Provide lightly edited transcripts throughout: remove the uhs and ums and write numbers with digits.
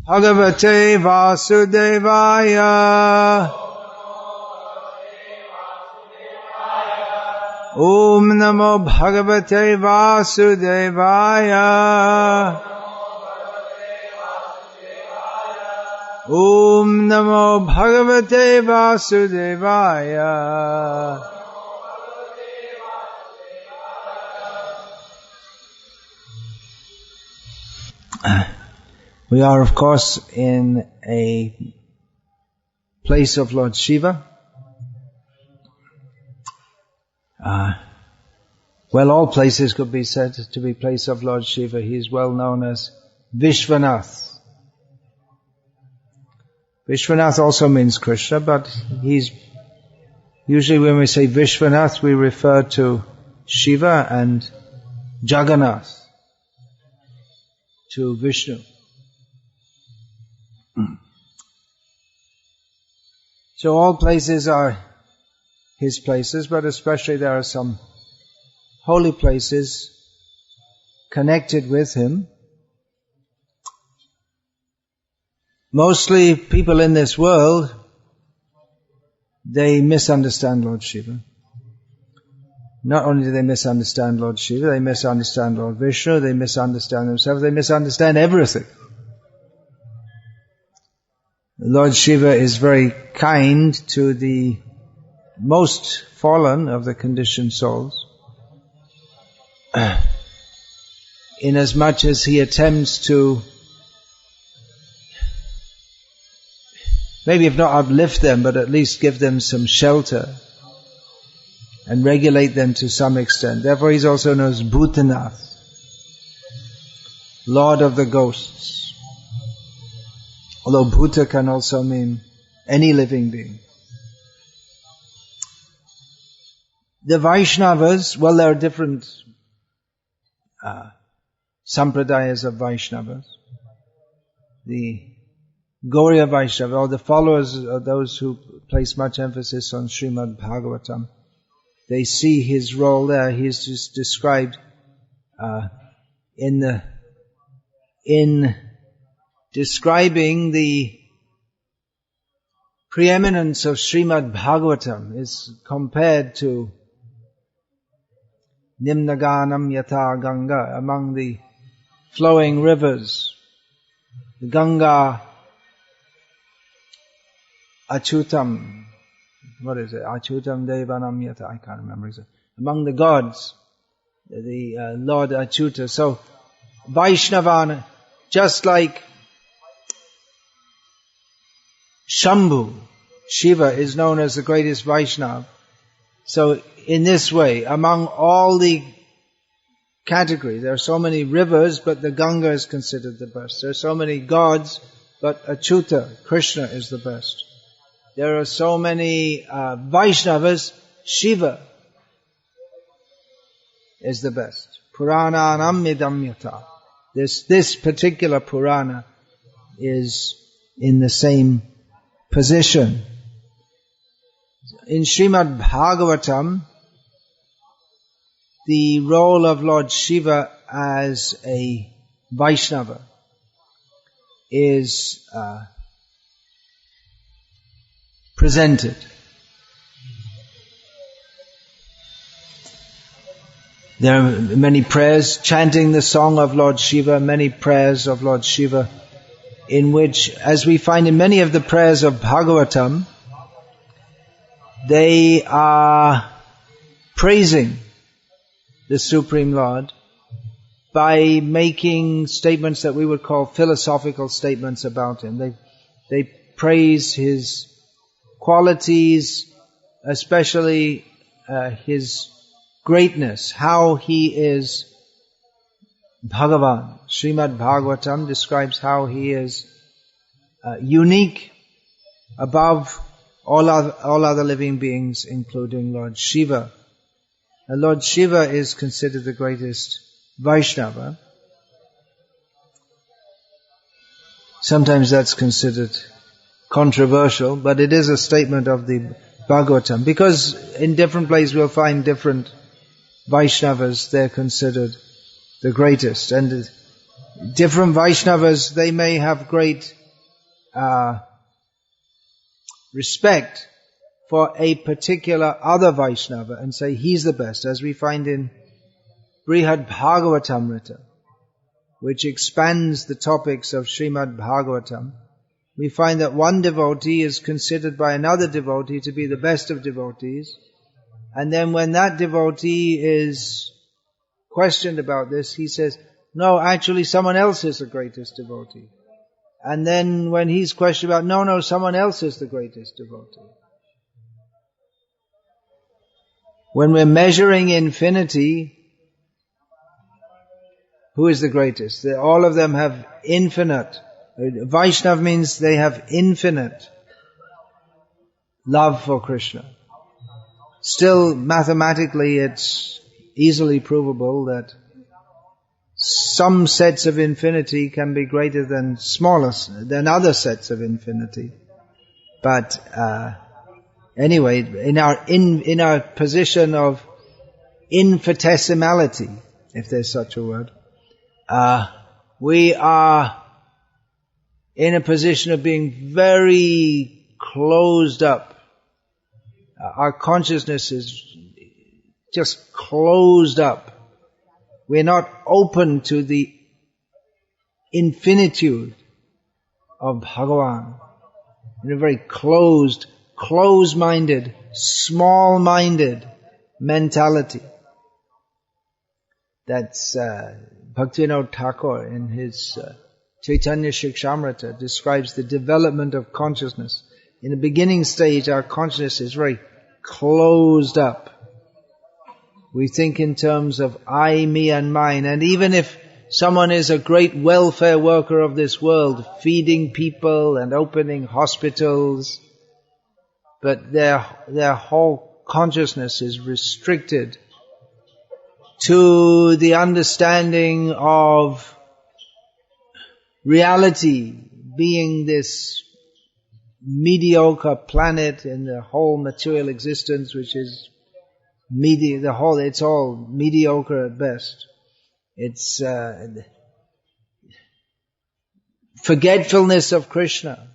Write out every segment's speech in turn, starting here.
Bhagavate Vasudevaya. Om Namo Bhagavate Vasudevaya. Om Namo Bhagavate Vasudevaya. We are, of course, in a place of Lord Shiva. Well, all places could be said to be place of Lord Shiva. He is well known as Vishwanath. Vishwanath also means Krishna, but he's usually when we say Vishwanath, we refer to Shiva and Jagannath, to Vishnu. So all places are his places, but especially there are some holy places connected with him. Mostly people in this world, they misunderstand Lord Shiva. Not only do they misunderstand Lord Shiva, they misunderstand Lord Vishnu, they misunderstand themselves, they misunderstand everything. Lord Shiva is very kind to the most fallen of the conditioned souls, inasmuch as he attempts to maybe if not uplift them, but at least give them some shelter and regulate them to some extent. Therefore he's also known as Bhutanath, Lord of the ghosts. Although Bhuta can also mean any living being. The Vaishnavas, well, there are different sampradayas of Vaishnavas. The Gauriya Vaishnava, or the followers of those who place much emphasis on Srimad Bhagavatam, they see his role there. He is just described in describing the preeminence of Srimad Bhagavatam is compared to Nimnaganam Yata Ganga, among the flowing rivers. The Ganga Achutam, what is it? Achutam Devanam Yata, I can't remember exactly. Among the gods, the Lord Achyuta. So, Vaishnavana, just like Shambhu, Shiva is known as the greatest Vaishnava. So, in this way, among all the categories, there are so many rivers, but the Ganga is considered the best. There are so many gods, but Achyuta, Krishna, is the best. There are so many Vaishnavas, Shiva is the best. Purananam idamyata. This particular Purana is in the same position. In Srimad Bhagavatam, the role of Lord Shiva as a Vaishnava is presented. There are many prayers chanting the song of Lord Shiva, many prayers of Lord Shiva, in which, as we find in many of the prayers of Bhagavatam, they are praising the Supreme Lord by making statements that we would call philosophical statements about Him. They praise His qualities, especially His greatness, how He is Bhagavan. Srimad Bhagavatam describes how He is unique above all other living beings, including Lord Shiva. And Lord Shiva is considered the greatest Vaishnava. Sometimes that's considered controversial, but it is a statement of the Bhagavatam, because in different places we'll find different Vaishnavas, they're considered the greatest. And different Vaishnavas, they may have great respect for a particular other Vaishnava and say he's the best, as we find in Brihad Bhagavatamrita, which expands the topics of Srimad Bhagavatam. We find that one devotee is considered by another devotee to be the best of devotees, and then when that devotee is questioned about this, he says, no, actually someone else is the greatest devotee. And then when he's questioned about, no, someone else is the greatest devotee. When we're measuring infinity, who is the greatest? All of them have infinite. Vaishnav means they have infinite love for Krishna. Still, mathematically, it's easily provable that some sets of infinity can be greater than than other sets of infinity. But anyway, in our position of infinitesimality, if there's such a word, we are in a position of being very closed up. Our consciousness is just closed up. We're not open to the infinitude of Bhagavan. In a very closed-minded, small-minded mentality. That's Bhaktivinoda Thakur in his Chaitanya Shikshamrita describes the development of consciousness. In the beginning stage, our consciousness is very closed up. We think in terms of I, me and mine. And even if someone is a great welfare worker of this world, feeding people and opening hospitals, but their whole consciousness is restricted to the understanding of reality being this mediocre planet in the whole material existence, which is it's all mediocre at best. It's forgetfulness of Krishna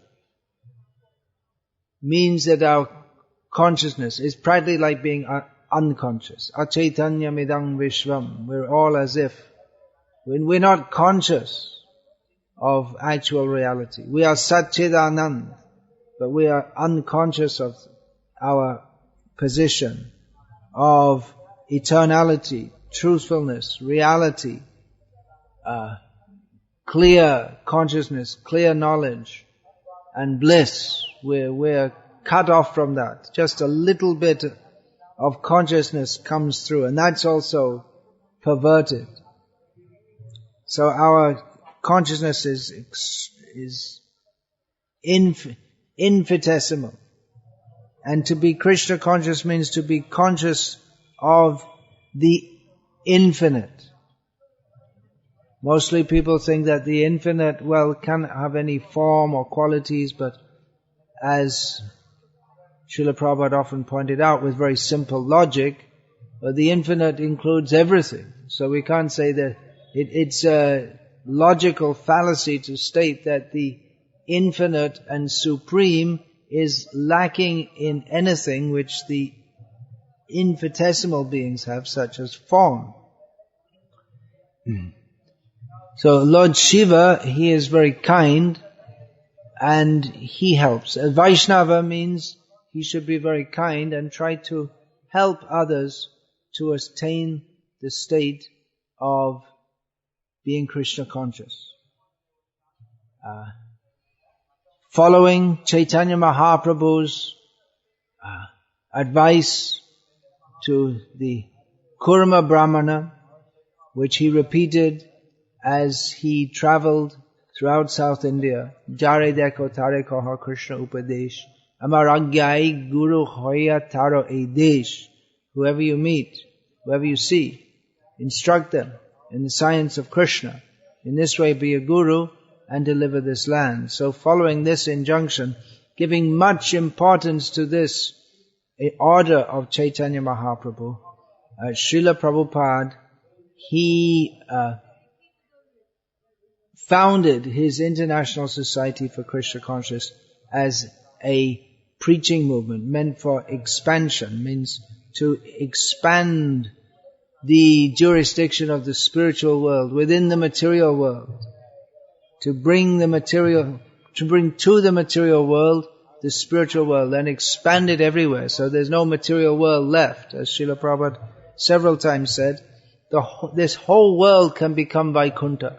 means that our consciousness is practically like being unconscious. Achaitanya midang vishvam. We're all as if we're not conscious of actual reality. We are Satchidanand, but we are unconscious of our position of eternality, truthfulness, reality, clear consciousness, clear knowledge, and bliss. We're cut off from that. Just a little bit of consciousness comes through, and that's also perverted. So our consciousness is infinitesimal. And to be Krishna conscious means to be conscious of the infinite. Mostly people think that the infinite, can't have any form or qualities, but as Srila Prabhupada often pointed out with very simple logic, the infinite includes everything. So we can't say that it's a logical fallacy to state that the infinite and supreme is lacking in anything which the infinitesimal beings have, such as form. So Lord Shiva, he is very kind and he helps. A Vaishnava means he should be very kind and try to help others to attain the state of being Krishna conscious. Following Chaitanya Mahaprabhu's advice to the Kurma Brahmana, which he repeated as he travelled throughout South India. Jare deko tare koha Krishna upadesh, amar agyai guru hoya taro edesh. Whoever you meet, whoever you see, instruct them in the science of Krishna. In this way be a guru and deliver this land. So following this injunction, giving much importance to this order of Chaitanya Mahaprabhu, Srila Prabhupada, he founded his International Society for Krishna Consciousness as a preaching movement meant for expansion, means to expand the jurisdiction of the spiritual world within the material world, to bring to the material world the spiritual world and expand it everywhere, so there's no material world left. As Srila Prabhupada several times said, this whole world can become Vaikuntha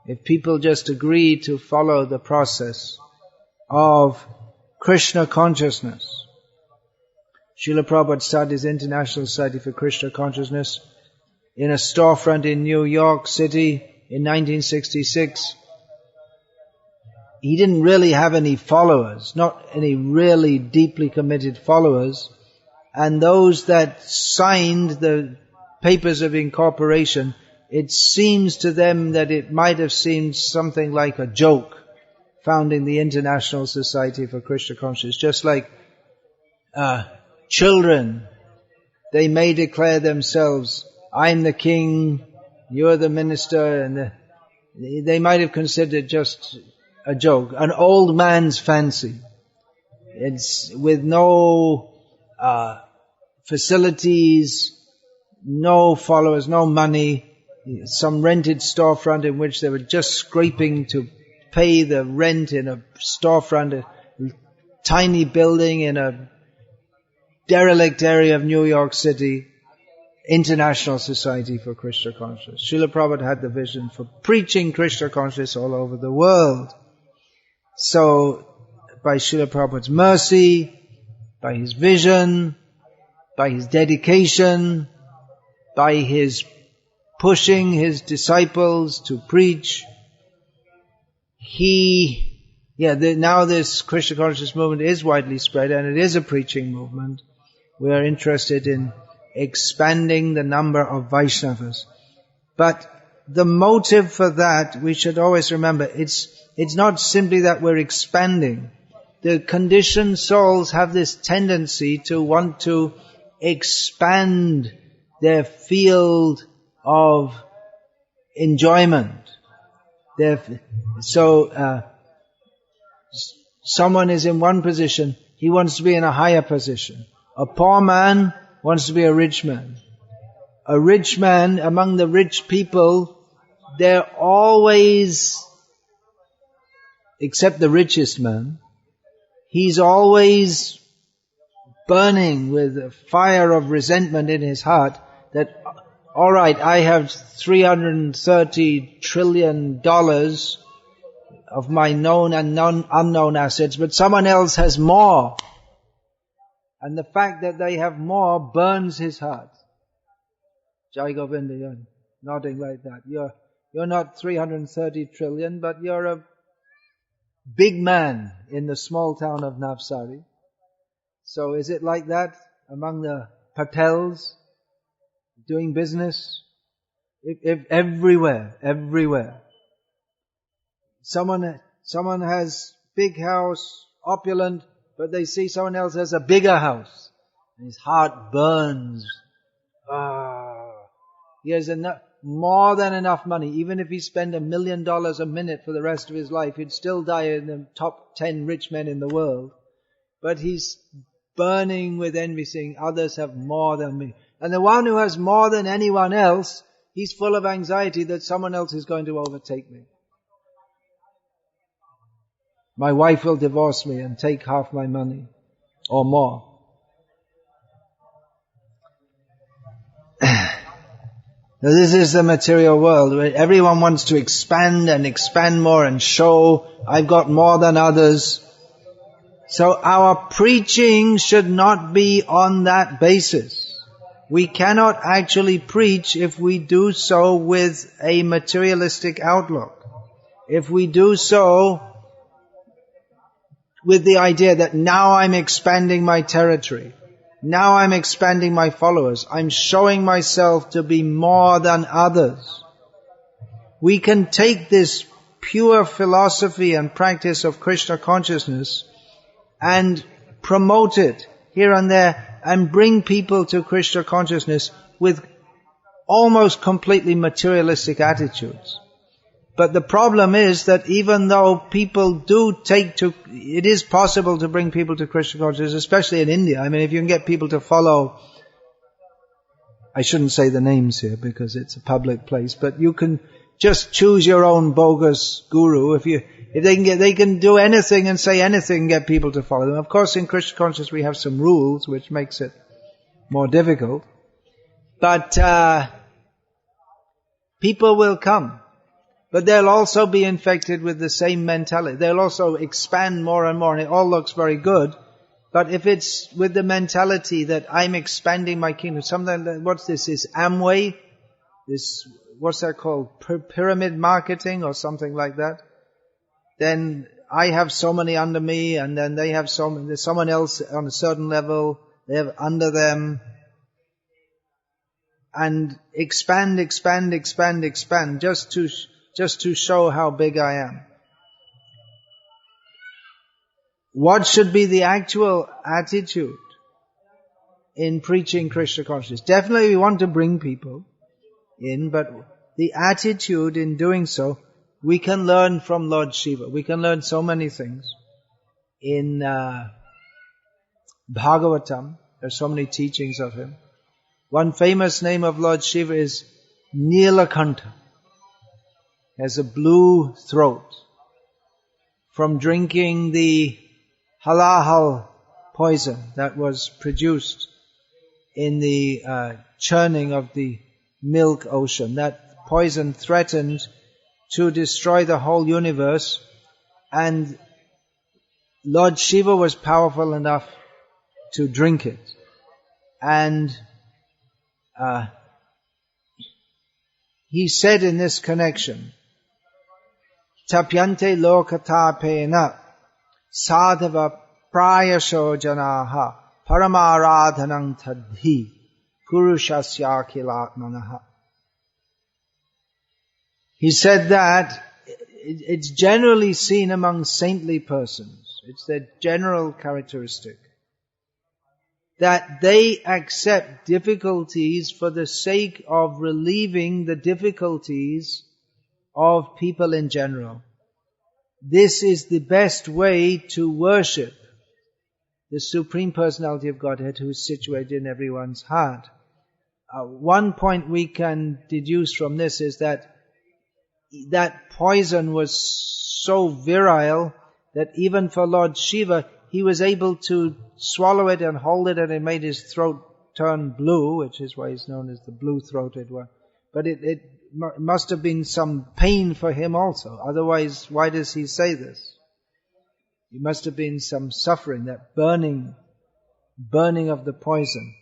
if people just agree to follow the process of Krishna consciousness. Srila Prabhupada started his International Society for Krishna Consciousness in a storefront in New York City in 1966. He didn't really have any followers, not any really deeply committed followers. And those that signed the papers of incorporation, it seems to them that it might have seemed something like a joke, founding the International Society for Krishna Consciousness. Just like children, they may declare themselves, I'm the king, you're the minister, and they might have considered it just a joke, an old man's fancy. It's with no facilities, no followers, no money, some rented storefront in which they were just scraping to pay the rent in a storefront, a tiny building in a derelict area of New York City. International Society for Krishna Consciousness. Srila Prabhupada had the vision for preaching Krishna consciousness all over the world. So, by Srila Prabhupada's mercy, by his vision, by his dedication, by his pushing his disciples to preach, now this Krishna consciousness movement is widely spread and it is a preaching movement. We are interested in expanding the number of Vaishnavas. But the motive for that, we should always remember, it's not simply that we're expanding. The conditioned souls have this tendency to want to expand their field of enjoyment. Someone is in one position, he wants to be in a higher position. A poor man wants to be a rich man. A rich man, among the rich people, they're always, except the richest man, he's always burning with a fire of resentment in his heart that, all right, I have $330 trillion of my known and unknown assets, but someone else has more. And the fact that they have more burns his heart. Jai Govinda, you're nodding like that. You're not 330 trillion, but you're a big man in the small town of Navsari. So is it like that among the Patels doing business? If everywhere. Someone has big house, opulent, but they see someone else has a bigger house. And his heart burns. He has more than enough money. Even if he spent $1 million a minute for the rest of his life, he'd still die in the top 10 rich men in the world. But he's burning with envy, saying others have more than me. And the one who has more than anyone else, he's full of anxiety that someone else is going to overtake me. My wife will divorce me and take half my money or more. Now this is the material world where everyone wants to expand and expand more and show I've got more than others. So our preaching should not be on that basis. We cannot actually preach if we do so with a materialistic outlook. If we do so with the idea that now I'm expanding my territory, now I'm expanding my followers, I'm showing myself to be more than others. We can take this pure philosophy and practice of Krishna consciousness and promote it here and there and bring people to Krishna consciousness with almost completely materialistic attitudes. But the problem is that even though people do it is possible to bring people to Krishna consciousness, especially in India. I mean, if you can get people to follow, I shouldn't say the names here because it's a public place, but you can just choose your own bogus guru. If they can do anything and say anything and get people to follow them. Of course, in Krishna consciousness we have some rules which makes it more difficult. But people will come. But they'll also be infected with the same mentality. They'll also expand more and more, and it all looks very good. But if it's with the mentality that I'm expanding my kingdom, something like, what's this? This Amway? This, what's that called? Pyramid marketing or something like that? Then I have so many under me, and then they have there's someone else on a certain level, they have under them. And expand, just to show how big I am. What should be the actual attitude in preaching Krishna consciousness? Definitely we want to bring people in, but the attitude in doing so, we can learn from Lord Shiva. We can learn so many things. In Bhagavatam, there's so many teachings of him. One famous name of Lord Shiva is Nilakanta. He has a blue throat from drinking the halahal poison that was produced in the churning of the milk ocean. That poison threatened to destroy the whole universe, and Lord Shiva was powerful enough to drink it. And he said in this connection, Tapyante lokatapena sadhava prayasho janaha paramaradhanam tadhi purushasya kilatmanaha. He said that it's generally seen among saintly persons. It's their general characteristic that they accept difficulties for the sake of relieving the difficulties of people in general. This is the best way to worship the Supreme Personality of Godhead who is situated in everyone's heart. One point we can deduce from this is that poison was so virile that even for Lord Shiva, he was able to swallow it and hold it, and it made his throat turn blue, which is why he's known as the blue-throated one. But it must have been some pain for him also. Otherwise, why does he say this? It must have been some suffering, that burning of the poison.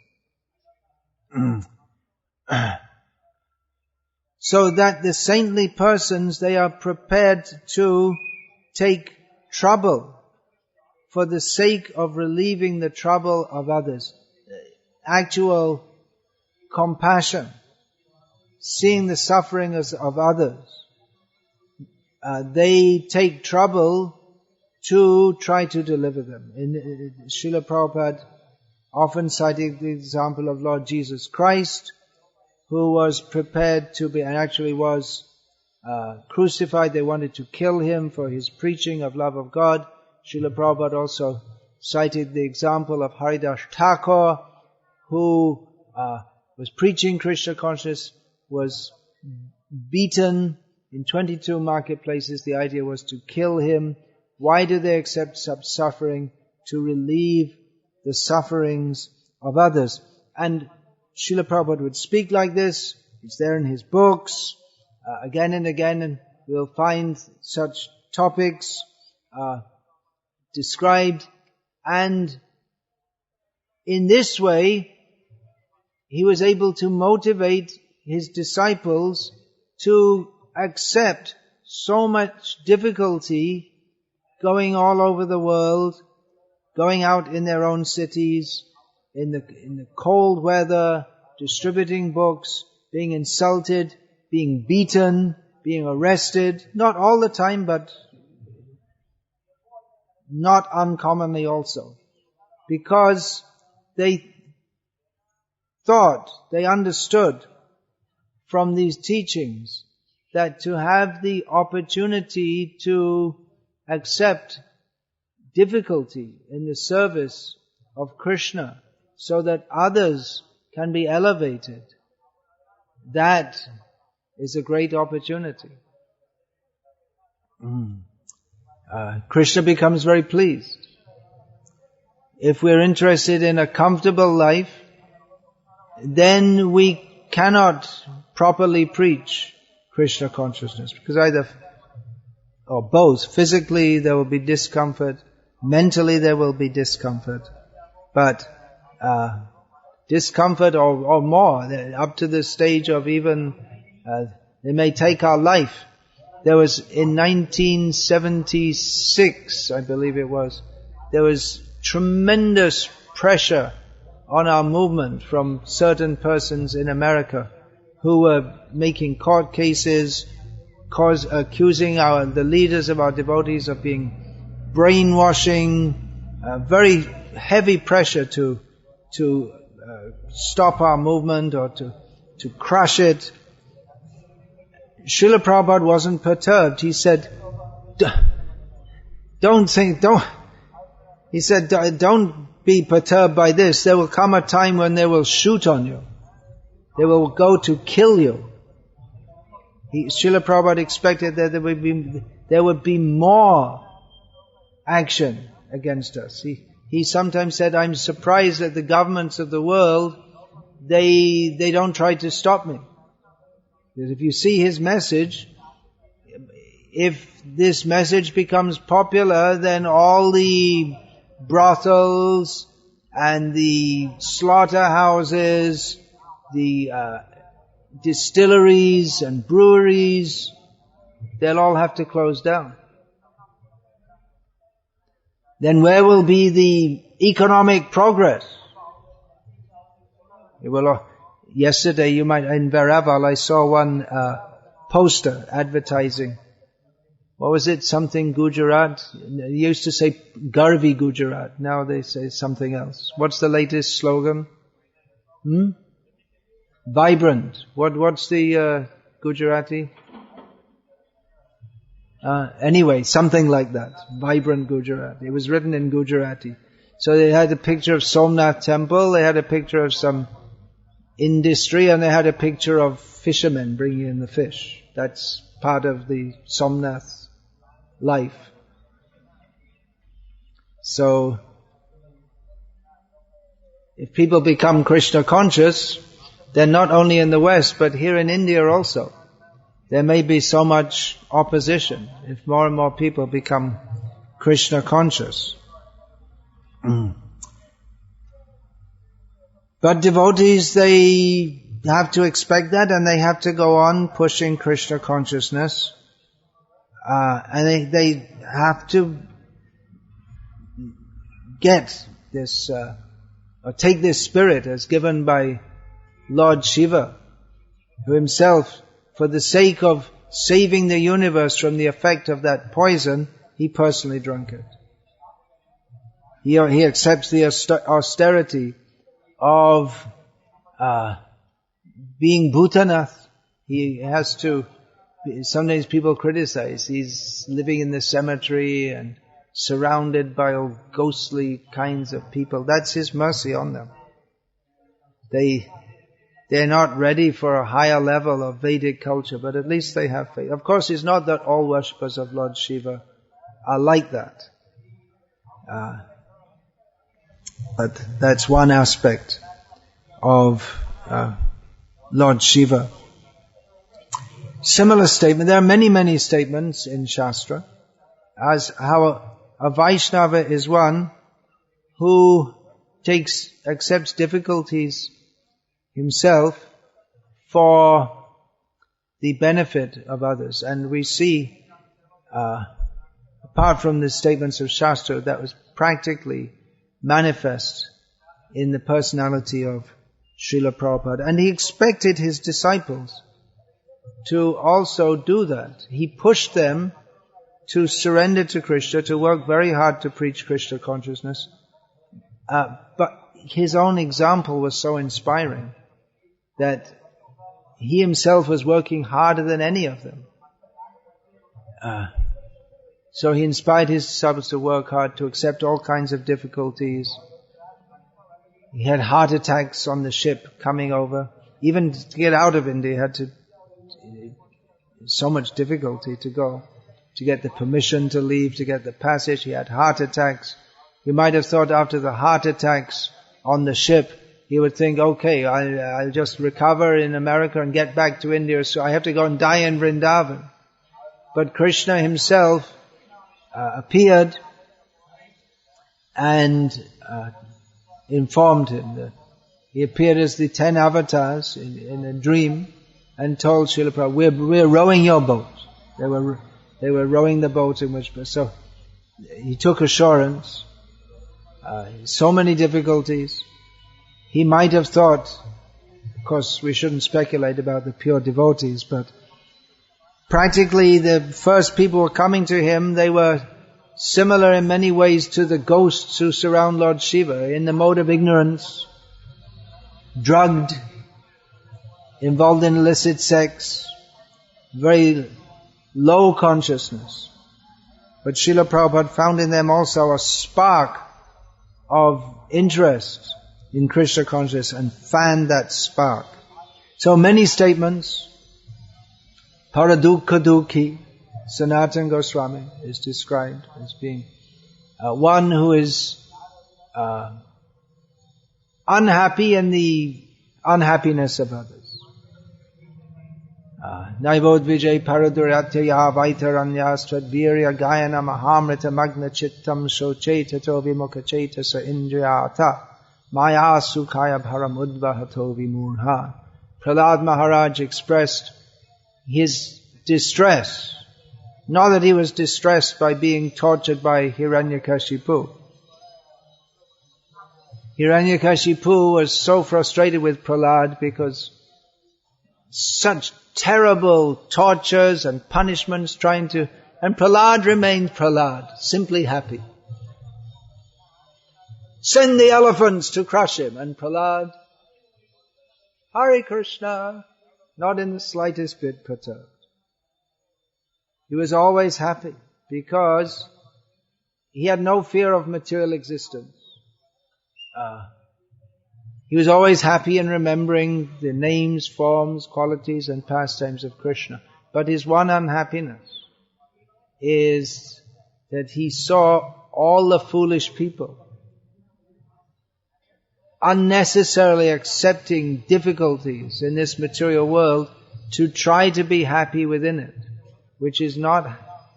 So that the saintly persons, they are prepared to take trouble for the sake of relieving the trouble of others. Actual compassion, seeing the suffering of others. They take trouble to try to deliver them. Srila Prabhupada often cited the example of Lord Jesus Christ, who was prepared to be, and actually was crucified. They wanted to kill him for his preaching of love of God. Srila Prabhupada also cited the example of Haridas Thakur, who was preaching Krishna consciousness, was beaten in 22 marketplaces. The idea was to kill him. Why do they accept such suffering? To relieve the sufferings of others. And Srila Prabhupada would speak like this. It's there in his books. Again and again, and we'll find such topics described. And in this way, he was able to motivate his disciples to accept so much difficulty going all over the world, going out in their own cities, in the cold weather, distributing books, being insulted, being beaten, being arrested, not all the time, but not uncommonly also. Because they thought, they understood from these teachings that to have the opportunity to accept difficulty in the service of Krishna so that others can be elevated, that is a great opportunity. Krishna becomes very pleased. If we're interested in a comfortable life, then we cannot properly preach Krishna consciousness, because either or both, physically there will be discomfort, mentally there will be discomfort, but discomfort or more, up to the stage of even they may take our life. There was in 1976, I believe it was, there was tremendous pressure on our movement from certain persons in America who were making court cases, accusing the leaders of our devotees of being brainwashing, very heavy pressure to stop our movement or to crush it. Srila Prabhupada wasn't perturbed. He said, don't be perturbed by this. There will come a time when they will shoot on you. They will go to kill you. Srila Prabhupada expected that there would be more action against us. He sometimes said, I'm surprised that the governments of the world, they don't try to stop me. Because if you see his message, if this message becomes popular, then all the brothels and the slaughterhouses, the distilleries and breweries, they'll all have to close down. Then where will be the economic progress? It will. Yesterday, in Veraval, I saw one poster advertising. What was it? Something Gujarat. They used to say Garvi Gujarat. Now they say something else. What's the latest slogan? Vibrant. What's the Gujarati? Anyway, something like that. Vibrant Gujarat. It was written in Gujarati. So they had a picture of Somnath temple, they had a picture of some industry, and they had a picture of fishermen bringing in the fish. That's part of the Somnath life. So, if people become Krishna conscious, then not only in the West, but here in India also, there may be so much opposition if more and more people become Krishna conscious. But devotees, they have to expect that, and they have to go on pushing Krishna consciousness. And they have to get this, or take this spirit as given by Lord Shiva, who himself, for the sake of saving the universe from the effect of that poison, he personally drank it. He accepts the austerity of being Bhutanath. He has to, sometimes people criticize, he's living in the cemetery and surrounded by all ghostly kinds of people. That's his mercy on them. They're not ready for a higher level of Vedic culture, but at least they have faith. Of course, it's not that all worshippers of Lord Shiva are like that. But that's one aspect of Lord Shiva. Similar statement, there are many, many statements in Shastra, as how a Vaishnava is one who accepts difficulties himself for the benefit of others. And we see, apart from the statements of Shastra, that was practically manifest in the personality of Srila Prabhupada. And he expected his disciples to also do that. He pushed them to surrender to Krishna, to work very hard to preach Krishna consciousness. But his own example was so inspiring that he himself was working harder than any of them. So he inspired his disciples to work hard, to accept all kinds of difficulties. He had heart attacks on the ship coming over. Even to get out of India, he had to, so much difficulty to go. To get the permission to leave, to get the passage, he had heart attacks. You might have thought after the heart attacks on the ship, he would think, okay, I'll just recover in America and get back to India, so I have to go and die in Vrindavan. But Krishna himself appeared and informed him that he appeared as the 10 avatars in a dream and told Srila Prabhupada, we're rowing your boat. They were rowing the boat in which, so he took assurance. So many difficulties. He might have thought, of course we shouldn't speculate about the pure devotees, but practically the first people who were coming to him, they were similar in many ways to the ghosts who surround Lord Shiva, in the mode of ignorance, drugged, involved in illicit sex, very low consciousness. But Srila Prabhupada found in them also a spark of interest in Krishna consciousness and fanned that spark. So many statements. Paradukha Dukhi, Sanatana Goswami is described as being one who is unhappy in the unhappiness of others. Naivod Paraduratyaya Vaitaranyastrat Virya Gayana Mahamrita Magna Chittam Shochetato Vimukacheta Sa Indriyata Maya Sukhaya Bharamudvahato Vimurha. Prahlad Maharaj expressed his distress. Not that he was distressed by being tortured by Hiranyakashipu. Hiranyakashipu was so frustrated with Prahlad because such terrible tortures and punishments and Prahlad remained Prahlad, simply happy. Send the elephants to crush him, and Prahlad, Hare Krishna, not in the slightest bit perturbed. He was always happy because he had no fear of material existence. He was always happy in remembering the names, forms, qualities and pastimes of Krishna. But his one unhappiness is that he saw all the foolish people unnecessarily accepting difficulties in this material world to try to be happy within it, which is not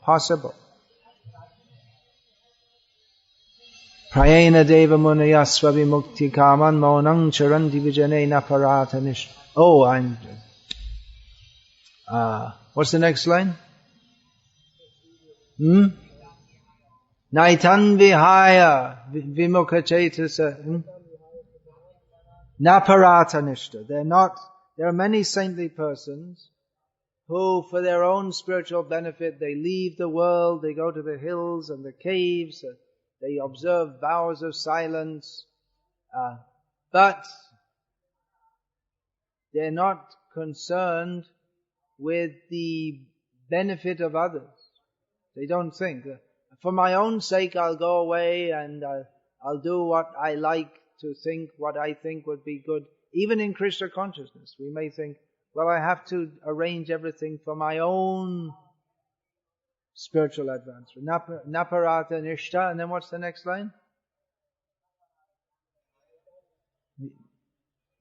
possible. Prayena deva munaya svabhimukti kaman maunang charanti vijane naparatanish. What's the next line? Naitan vihaya vimukachetasa naparatanishta. There are many saintly persons who, for their own spiritual benefit, they leave the world, they go to the hills and the caves, they observe vows of silence, but they're not concerned with the benefit of others. They don't think, for my own sake I'll go away and I'll do what I like to think, what I think would be good. Even in Krishna consciousness, we may think, well, I have to arrange everything for my own spiritual advancement. Naparata nishta, and then what's the next line?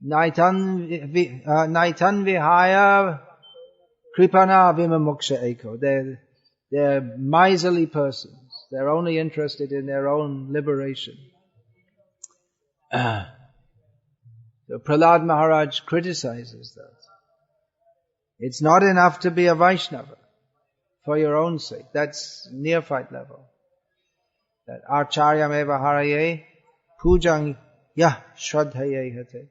Naitan vihaya kripana vimamoksha eko. They're miserly persons. They're only interested in their own liberation. So Prahlad Maharaj criticizes that. It's not enough to be a Vaishnava for your own sake. That's neophyte level. That Acharyam eva haraye pujang yah shraddhaye hate.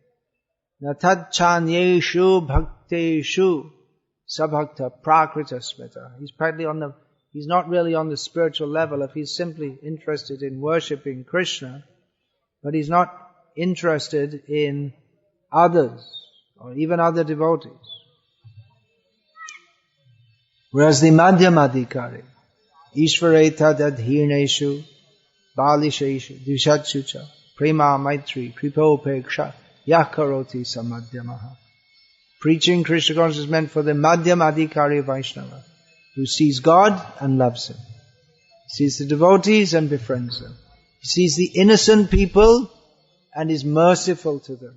Natad chanyeshu bhakteshu sabhakta prakrita smita. He's not really on the spiritual level if he's simply interested in worshipping Krishna, but he's not interested in others or even other devotees. Whereas the Madhyamadhikari, Ishvareta dadhirneshu, balisheshu, dushachucha, prema maitri, kripopeksha, yakaroti samadhyamaha. Preaching Krishna consciousness is meant for the Madhyamadhikari Vaishnava, who sees God and loves Him. He sees the devotees and befriends them. He sees the innocent people and is merciful to them.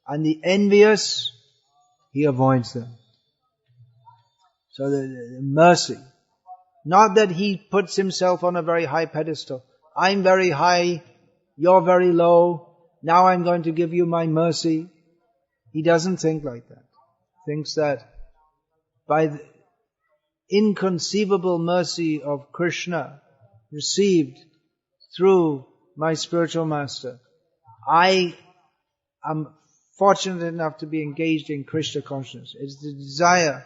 And the envious, he avoids them. So the mercy. Not that he puts himself on a very high pedestal. I'm very high, you're very low, now I'm going to give you my mercy. He doesn't think like that. He thinks that by the inconceivable mercy of Krishna received through my spiritual master, I am fortunate enough to be engaged in Krishna consciousness. It's the desire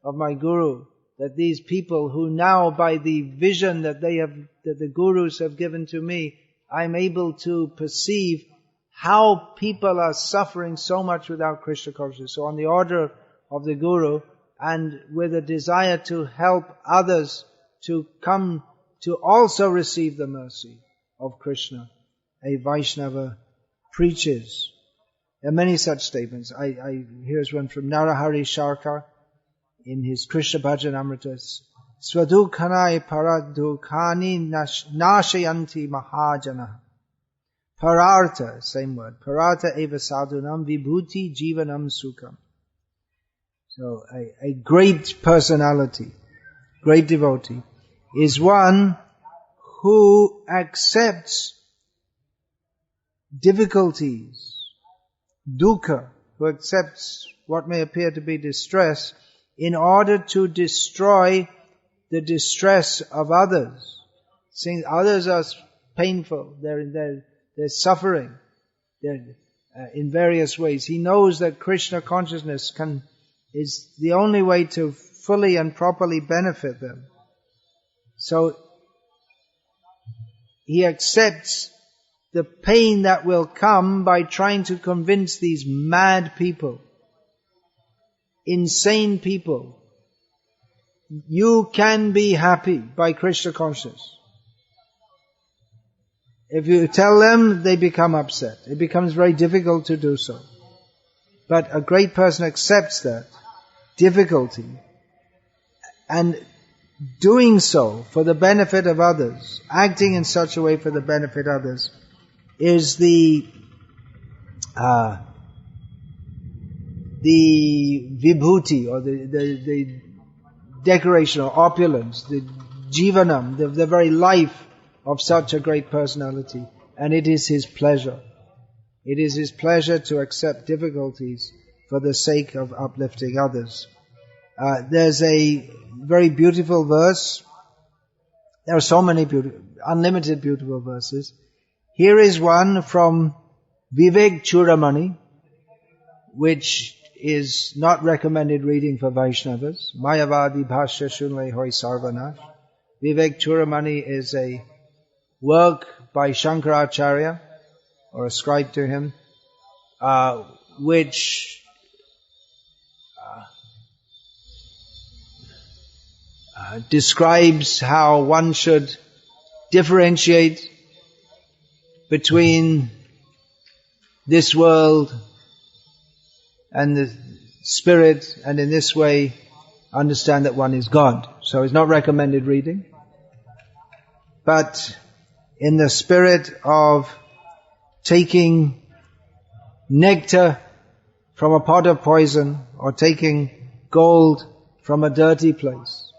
of my Guru that these people who now, by the vision that the Gurus have given to me, I'm able to perceive how people are suffering so much without Krishna consciousness. So on the order of the Guru, and with a desire to help others to come to also receive the mercy of Krishna, a Vaishnava preaches. There are many such statements. Here's one from Narahari Sharkar in his Krishna Bhajan Amritas. Swadukhanai paradukhani nashayanti mahajana. Parartha, same word. Parartha eva sadhunam vibhuti jivanam sukham. So a great personality, great devotee, is one who accepts difficulties, dukkha, who accepts what may appear to be distress in order to destroy the distress of others. Seeing others are painful, they're suffering in various ways. He knows that Krishna consciousness is the only way to fully and properly benefit them. So he accepts the pain that will come by trying to convince these mad people, insane people, you can be happy by Krishna consciousness. If you tell them, they become upset. It becomes very difficult to do so. But a great person accepts that difficulty, and doing so for the benefit of others, acting in such a way for the benefit of others, is the vibhuti, or the decoration or opulence, the jivanam, the very life of such a great personality. And it is his pleasure. It is his pleasure to accept difficulties for the sake of uplifting others. There's a very beautiful verse. There are so many unlimited beautiful verses. Here is one from Vivek Churamani, which is not recommended reading for Vaishnavas. Mayavadi Bhashya Shunle Hoy Sarvanash. Vivek Churamani is a work by Shankaracharya, or ascribed to him, which describes how one should differentiate between this world and the spirit, and in this way understand that one is God. So it's not recommended reading. But in the spirit of taking nectar from a pot of poison, or taking gold from a dirty place.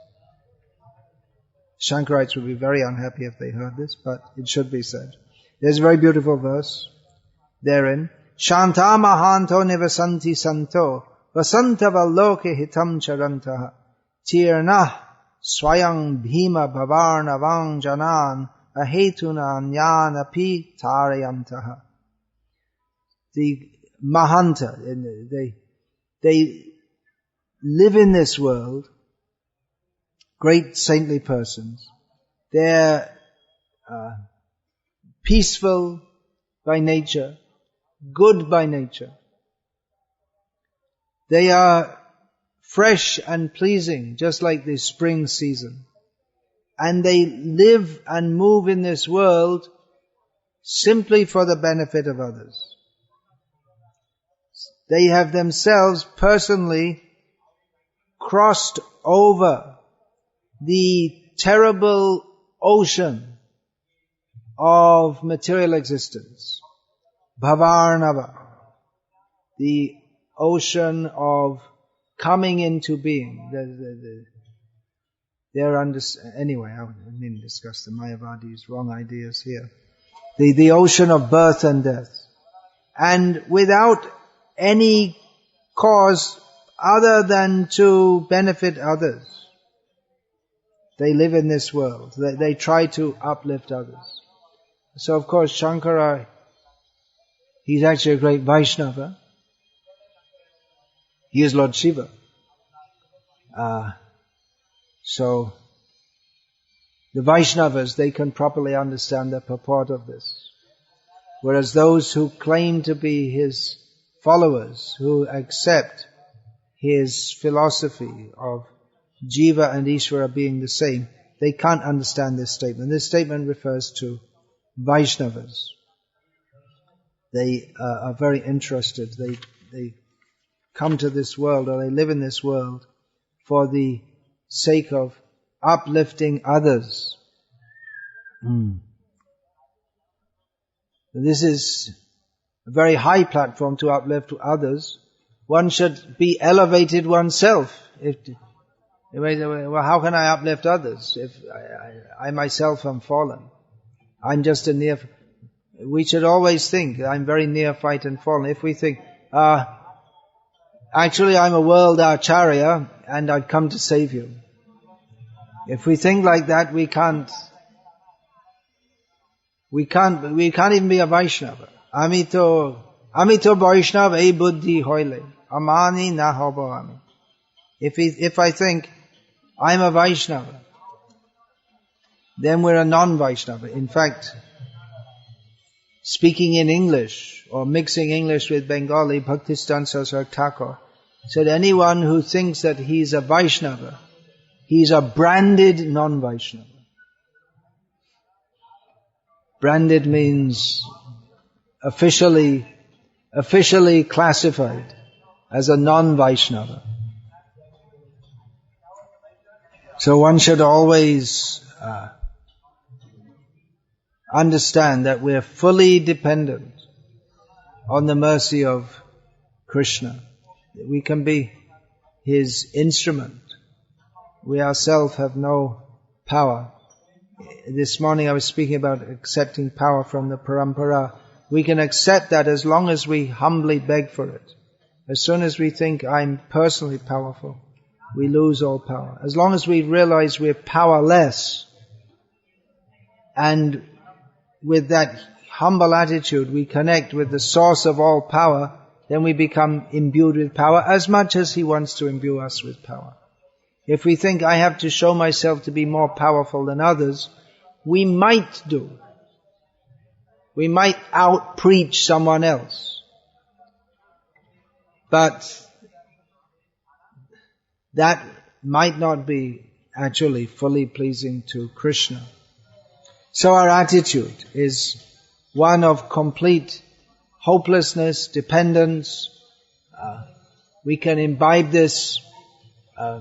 Shankarites would be very unhappy if they heard this, but it should be said. There's a very beautiful verse therein. Shanta mahanto nivasanti santo vasanta valloke hitam charantaha tirna swayang bhima bhavarna vangjanan ahetuna nyanapi tarayantaha. The mahanta, they live in this world, great saintly persons. They're peaceful by nature, good by nature. They are fresh and pleasing, just like the spring season. And they live and move in this world simply for the benefit of others. They have themselves personally crossed over the terrible ocean of material existence, Bhavarnava, the ocean of coming into being. Anyway, I didn't discuss the Mayavadi's wrong ideas here. The ocean of birth and death. And without any cause other than to benefit others. They live in this world. They try to uplift others. So of course Shankara, he's actually a great Vaishnava. He is Lord Shiva. So the Vaishnavas, they can properly understand the purport of this. Whereas those who claim to be his followers, who accept his philosophy of Jiva and Ishvara being the same, they can't understand this statement. This statement refers to Vaishnavas. They are very interested. They come to this world, or they live in this world for the sake of uplifting others. This is a very high platform to uplift others. One should be elevated oneself. Well, how can I uplift others if I myself am fallen? I'm just a neophyte. We should always think, I'm very neophyte and fallen. If we think, actually I'm a world acharya and I've come to save you. If we think like that, we can't even be a Vaishnava. Amito Vaishnava e buddhi hoile. Amani na hobami. If I think I'm a Vaishnava, then we're a non-Vaishnava. In fact, speaking in English or mixing English with Bengali, Bhaktistan Sasar Thakur said anyone who thinks that he's a Vaishnava, he's a branded non-Vaishnava. Branded means officially classified as a non-Vaishnava. So one should always understand that we're fully dependent on the mercy of Krishna. We can be his instrument. We ourselves have no power. This morning I was speaking about accepting power from the parampara. We can accept that as long as we humbly beg for it. As soon as we think I'm personally powerful, we lose all power. As long as we realize we're powerless, and with that humble attitude we connect with the source of all power, then we become imbued with power as much as he wants to imbue us with power. If we think I have to show myself to be more powerful than others, we might do. We might out-preach someone else. But that might not be actually fully pleasing to Krishna. So our attitude is one of complete hopelessness, dependence. We can imbibe this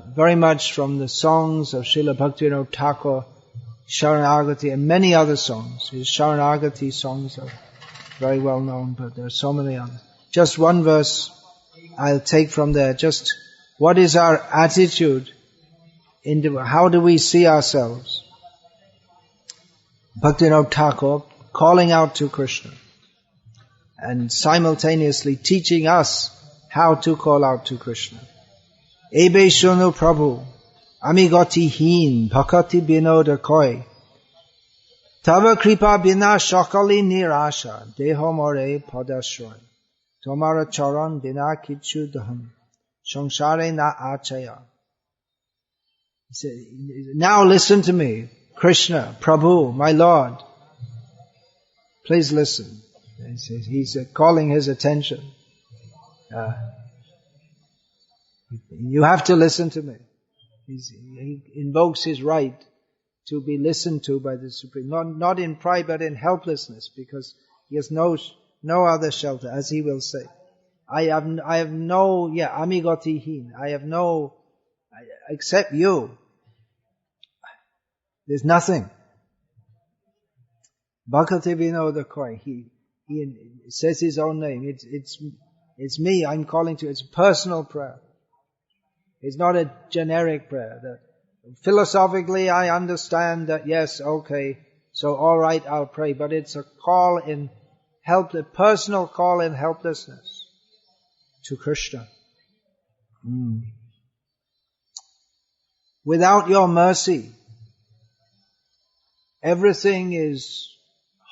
very much from the songs of Srila Bhaktivinoda Thakur, Sharanagati, and many other songs. His Sharanagati songs are very well known, but there are so many others. Just one verse I'll take from there. Just what is our attitude? How do we see ourselves? Bhaktivinoda Thakur calling out to Krishna and simultaneously teaching us how to call out to Krishna. Ebe shunu Prabhu, ami gati heen, bhakati binoda koi. Tava kripa bina shakali nirasha, deho more padashroy. Tomara charan bina kichu daham, samsare na achaya. Now listen to me, Krishna, Prabhu, my Lord. Please listen. He's calling his attention. You have to listen to me. He invokes his right to be listened to by the Supreme. Not in pride, but in helplessness, because he has no other shelter, as he will say. I have no, amigotihin. I have no, except you. There's nothing. Bhakti Vinoda Koi. He says his own name. It's me. I'm calling to. It's a personal prayer. It's not a generic prayer. That philosophically, I understand that. Yes, okay. So all right, I'll pray. But it's a call in a personal call in helplessness to Krishna. Without your mercy, everything is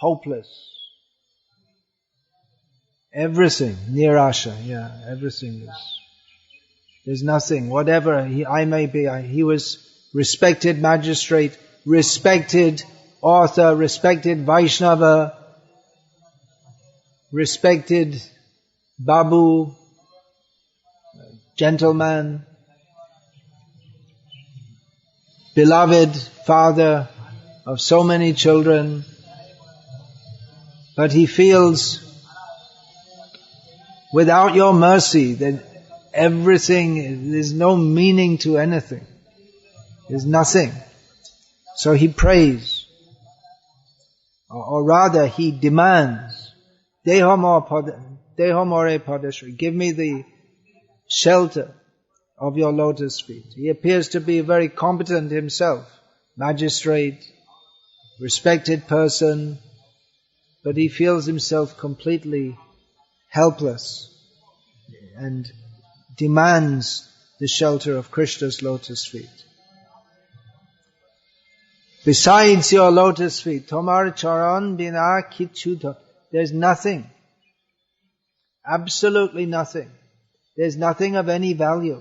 hopeless. Everything, nirasha, everything is. There's nothing, whatever I may be. He was respected magistrate, respected author, respected Vaishnava, respected Babu, gentleman, beloved father of so many children, but he feels without your mercy that everything, there's no meaning to anything. There's nothing. So he prays, or rather he demands, Deho more padeshri, give me the shelter of your lotus feet. He appears to be very competent himself, magistrate, respected person, but he feels himself completely helpless and demands the shelter of Krishna's lotus feet. Besides your lotus feet, Tomar charan bina kichu, there's nothing, absolutely nothing. There's nothing of any value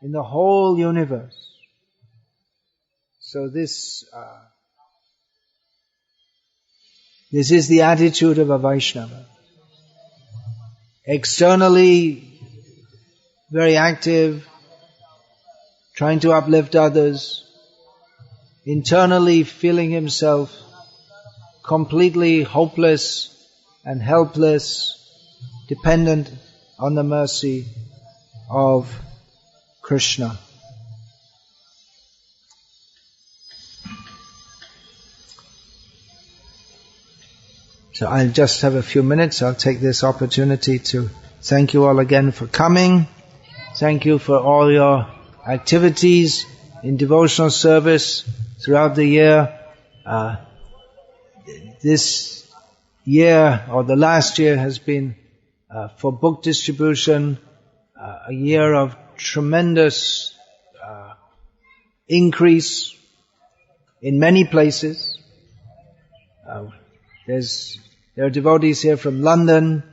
in the whole universe. So this is the attitude of a Vaishnava. Externally, very active, trying to uplift others. Internally, feeling himself completely hopeless and helpless, dependent on the mercy of Krishna. So I'll just have a few minutes. I'll take this opportunity to thank you all again for coming. Thank you for all your activities in devotional service throughout the year. This year, or the last year, has been for book distribution a year of tremendous increase in many places. There are devotees here from London,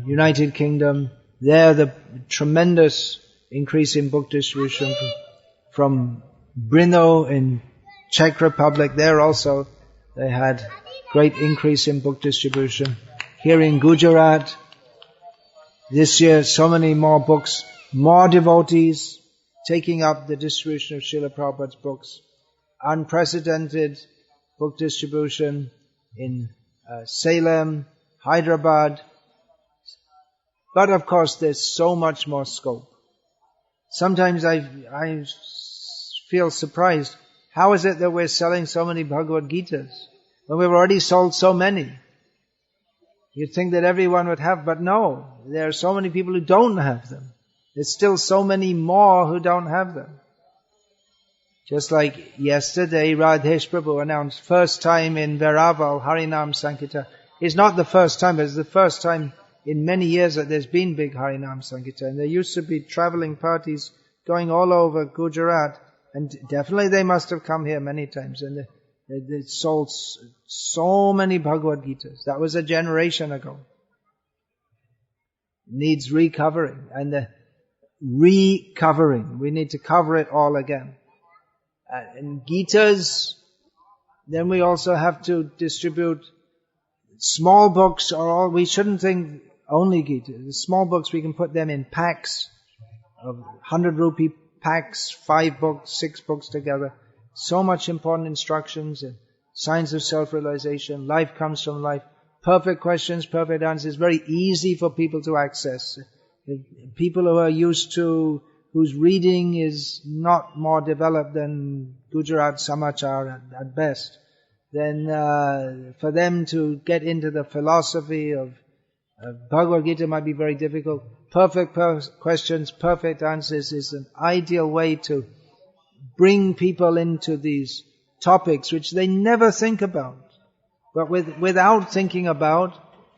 United Kingdom. There, the tremendous increase in book distribution from Brno in Czech Republic. There also, they had great increase in book distribution. Here in Gujarat, this year, so many more books, more devotees taking up the distribution of Srila Prabhupada's books. Unprecedented book distribution in Salem, Hyderabad. But of course, there's so much more scope. Sometimes I feel surprised. How is it that we're selling so many Bhagavad Gitas when we've already sold so many? You'd think that everyone would have, but no. There are so many people who don't have them. There's still so many more who don't have them. Just like yesterday, Radhesh Prabhu announced first time in Veraval, Harinam Sankirtan. It's not the first time, but it's the first time in many years that there's been big Harinam Sankirtan. There used to be traveling parties going all over Gujarat, and definitely they must have come here many times, and they sold so many Bhagavad Gitas. That was a generation ago. It needs recovering, and the recovering, we need to cover it all again. And Gitas, then we also have to distribute small books, we shouldn't think only Gita. The small books, we can put them in packs of 100 rupee packs, 5 books, 6 books together. So much important instructions in science of self-realization, life comes from life, perfect questions, perfect answers, very easy for people to access. People who are used to, whose reading is not more developed than Gujarat Samachar at best, then for them to get into the philosophy of Bhagavad Gita might be very difficult. Perfect questions, perfect answers is an ideal way to bring people into these topics which they never think about. But without thinking about,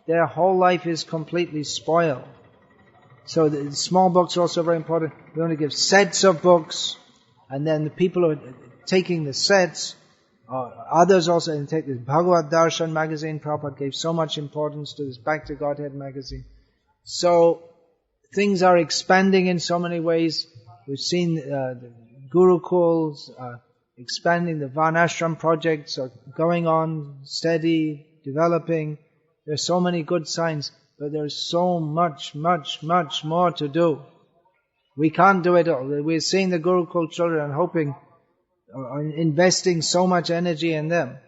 their whole life is completely spoiled. So the small books are also very important. We want to give sets of books, and then the people who are taking the sets, others also, and take this Bhagavad Darshan magazine. Prabhupada gave so much importance to this Back to Godhead magazine. So things are expanding in so many ways. We've seen the Gurukuls expanding, the Varnashram projects are going on, steady, developing. There's so many good signs, but there's so much more to do. We can't do it all. We're seeing the Gurukul children and hoping, investing so much energy in them,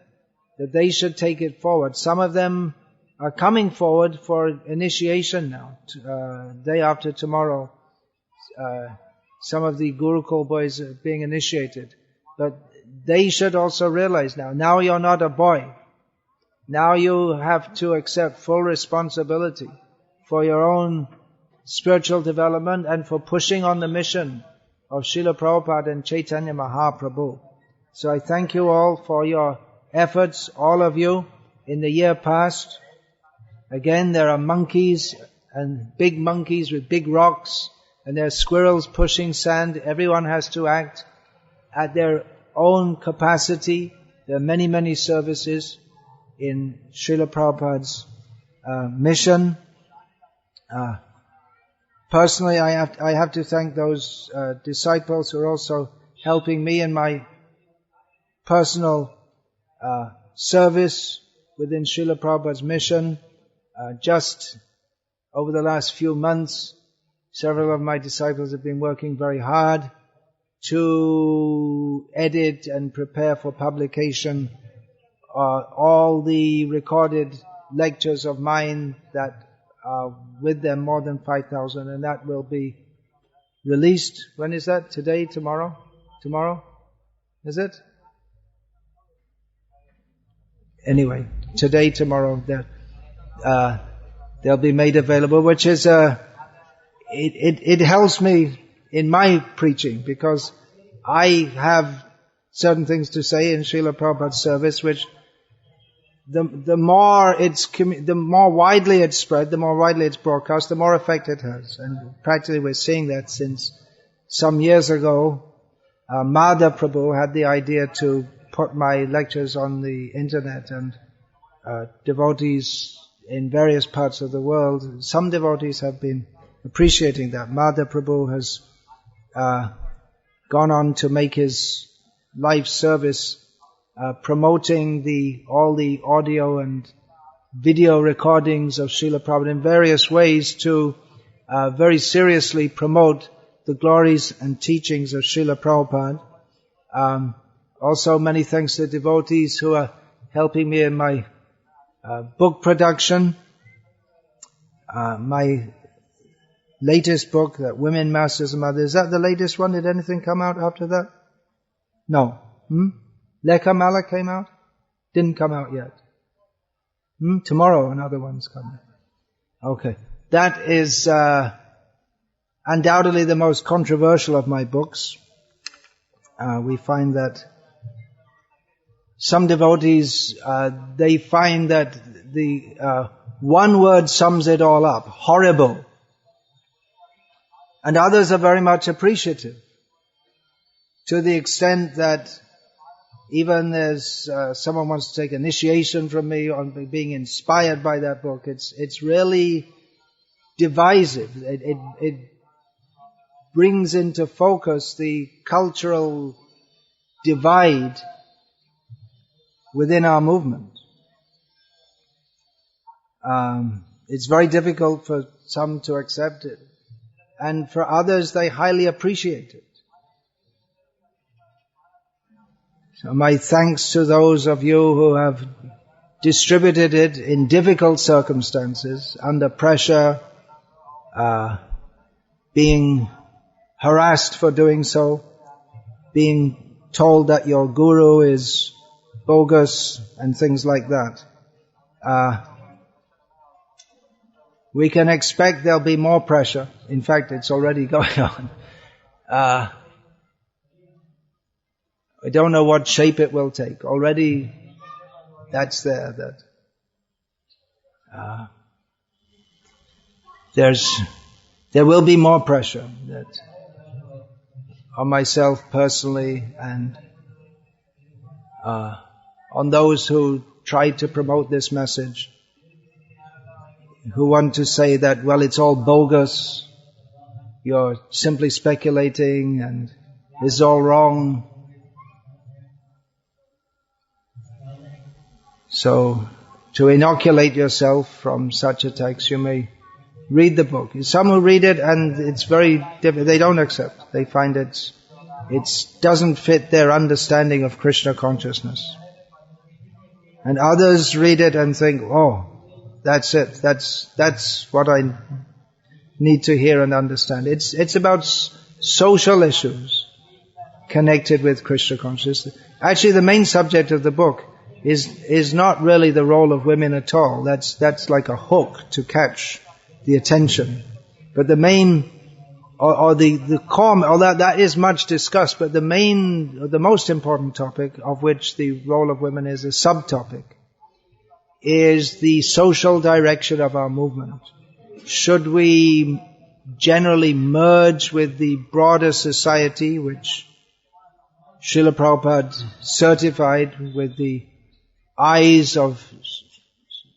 that they should take it forward. Some of them are coming forward for initiation now. Day after tomorrow, some of the Gurukul boys are being initiated. But they should also realize now you're not a boy. Now you have to accept full responsibility for your own spiritual development and for pushing on the mission of Srila Prabhupada and Chaitanya Mahaprabhu. So I thank you all for your efforts, all of you, in the year past. Again, there are monkeys and big monkeys with big rocks, and there are squirrels pushing sand. Everyone has to act at their own capacity. There are many services in Srila Prabhupada's mission. Personally, I have to thank those disciples who are also helping me in my personal service within Srila Prabhupada's mission. Just over the last few months, several of my disciples have been working very hard to edit and prepare for publication all the recorded lectures of mine that are with them, more than 5,000, and that will be released. When is that? Today? Tomorrow? Tomorrow? Is it? Anyway, today, tomorrow, they'll be made available, which is it helps me in my preaching, because I have certain things to say in Srila Prabhupada's service, which the more widely it's spread, the more widely it's broadcast, the more effect it has. And practically we're seeing that since some years ago, Madha Prabhu had the idea to put my lectures on the internet, and devotees in various parts of the world, some devotees have been appreciating that. Madha Prabhu has gone on to make his life service promoting all the audio and video recordings of Srila Prabhupada in various ways to very seriously promote the glories and teachings of Srila Prabhupada. Also, many thanks to devotees who are helping me in my book production. My latest book, that Women, Masters and Mothers, is that the latest one? Did anything come out after that? No. Lekha Mala came out? Didn't come out yet. Tomorrow another one's coming. Okay. That is undoubtedly the most controversial of my books. We find that some devotees, they find that the one word sums it all up, horrible. And others are very much appreciative, to the extent that even as someone wants to take initiation from me on being inspired by that book, it's really divisive. It brings into focus the cultural divide within our movement. It's very difficult for some to accept it. and for others they highly appreciate it. So my thanks to those of you who have distributed it in difficult circumstances, under pressure, being harassed for doing so, being told that your guru is bogus and things like that. We can expect there'll be more pressure. In fact, it's already going on. I don't know what shape it will take. Already that's there. There will be more pressure on myself personally and on those who try to promote this message, who want to say that, well, it's all bogus, you're simply speculating and it's all wrong. So, to inoculate yourself from such attacks, you may read the book. Some who read it and it's very difficult, they don't accept. They find it doesn't fit their understanding of Krishna consciousness. And others read it and think, oh, that's it. That's what I need to hear and understand. It's about social issues connected with Krishna consciousness. Actually, the main subject of the book is not really the role of women at all. That's like a hook to catch the attention. But the main, or the core, although that is much discussed, but the most important topic, of which the role of women is a subtopic, is the social direction of our movement. Should we generally merge with the broader society, which Srila Prabhupada certified with the eyes of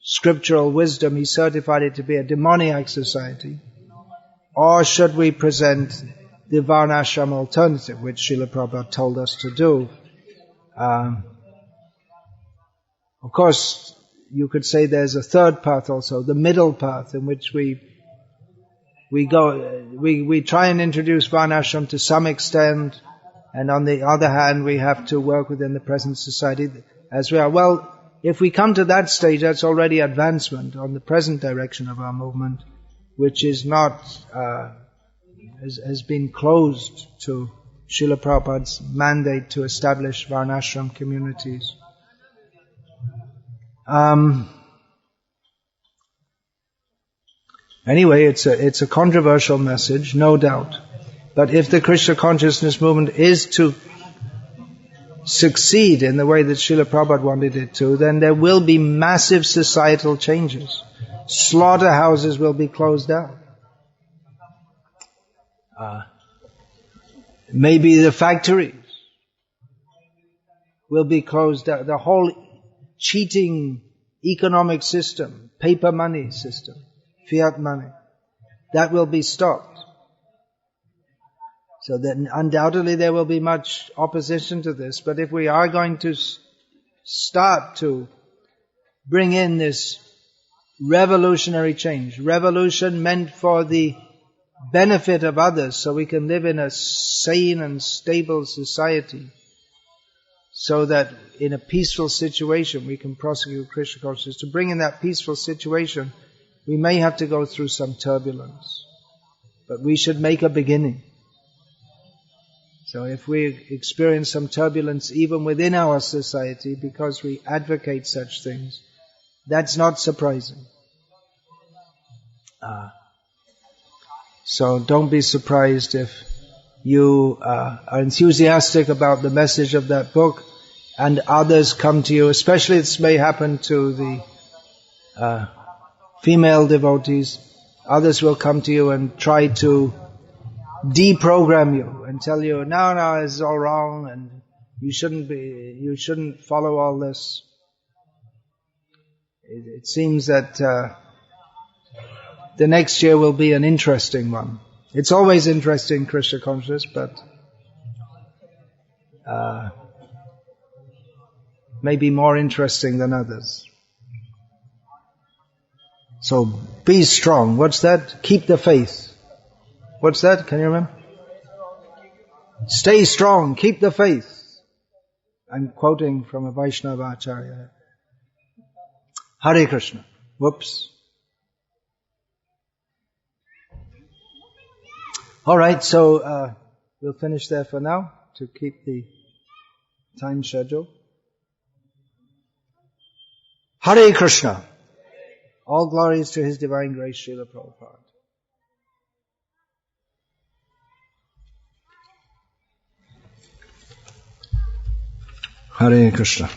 scriptural wisdom? He certified it to be a demoniac society. Or should we present the Varnashram alternative, which Srila Prabhupada told us to do? Of course, you could say there's a third path also, the middle path, in which we try and introduce Varnashram to some extent, and on the other hand, we have to work within the present society as we are. Well, if we come to that stage, that's already advancement on the present direction of our movement, which is not, has been closed to Srila Prabhupada's mandate to establish Varnashram communities. Anyway, it's a controversial message, no doubt. But if the Krishna consciousness movement is to succeed in the way that Srila Prabhupada wanted it to, then there will be massive societal changes. Slaughterhouses will be closed down. Maybe the factories will be closed down. The whole cheating economic system, paper money system, fiat money, that will be stopped. So then undoubtedly there will be much opposition to this, but if we are going to start to bring in this revolutionary change, revolution meant for the benefit of others, so we can live in a sane and stable society, so that in a peaceful situation we can prosecute Krishna consciousness. To bring in that peaceful situation, we may have to go through some turbulence, but we should make a beginning. So if we experience some turbulence even within our society because we advocate such things, that's not surprising. So don't be surprised if you are enthusiastic about the message of that book and others come to you, especially this may happen to the female devotees. Others will come to you and try to deprogram you and tell you, no, it's all wrong and you shouldn't follow all this. It seems that the next year will be an interesting one. It's always interesting, Krishna consciousness, but maybe more interesting than others. So be strong. What's that? Keep the faith. What's that? Can you remember? Stay strong, keep the faith. I'm quoting from a Vaishnava Acharya. Hare Krishna. Whoops. All right, so we'll finish there for now to keep the time schedule. Hare Krishna. All glories to His Divine Grace, Srila Prabhupada. Hare Krishna.